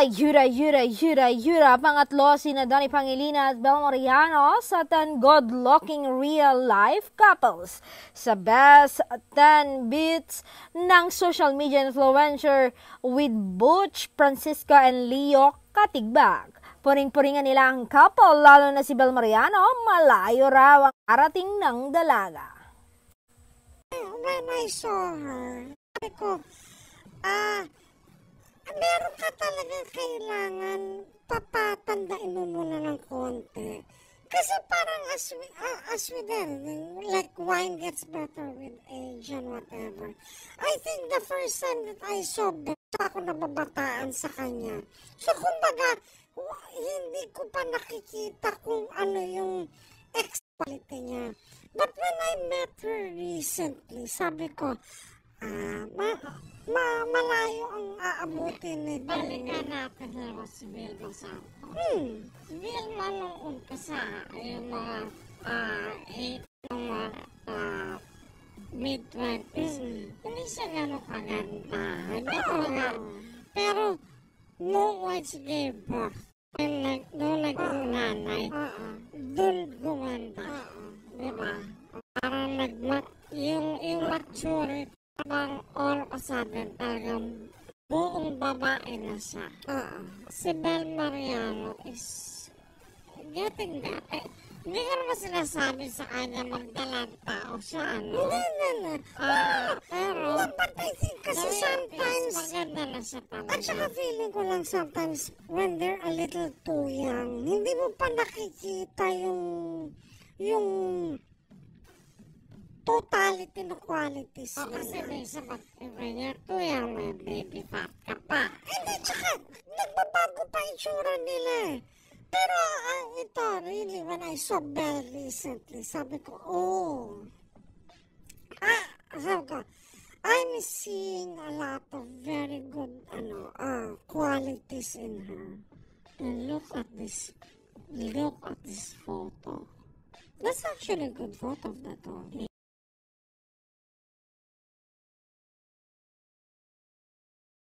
Yura. Pangatlo, sina Donnie Pangilinan at Bel Mariano sa 10 good-looking real-life couples. Sa Best 10 Beats ng social media influencer with Butch Francisco and Leo Katigbag. Puring-puringan nila ang couple, lalo na si Bel Mariano, malayo raw ang arating ng dalaga. When I saw her, sabi ko, meron ka talaga kailangan papatandain mo muna ng konti. Kasi parang as with everything, like wine gets better with age and whatever. I think the first time that I saw Beth, ako nababataan sa kanya. So kumbaga, hindi ko pa nakikita kung ano yung ex-quality niya. But when I met her recently, sabi ko, malayo ang aabutin ni Bel. Balikan natin na si Bel Basanto. Si Bel nung umpisa, yung mga mid-20s, hindi siya gano'ng kaganda. Hindi talaga. Pero, no once gave birth. Nung naging nanay, dun gumanda. Diba? Parang yung maturity, parang all of a sudden, talagang buong babae na siya. Si Bel Mariano is getting that. Hindi ko naman sinasabi sa kanya magdalang tao siya, ano? Hindi. Pero, but I think kasi sometimes, maganda na siya talaga. At saka feeling ko lang sometimes, when they're a little too young, hindi mo pa nakikita yung totality ng qualities nila. Kasi may sabat, when you're too young, may baby fat ka pa. Hindi, tsaka, nagbabago pa yung tsura nila eh. Pero ito, really, when I saw Bel recently, sabi ko, I'm seeing a lot of very good qualities in her. And look at this photo. That's actually a good photo of that one.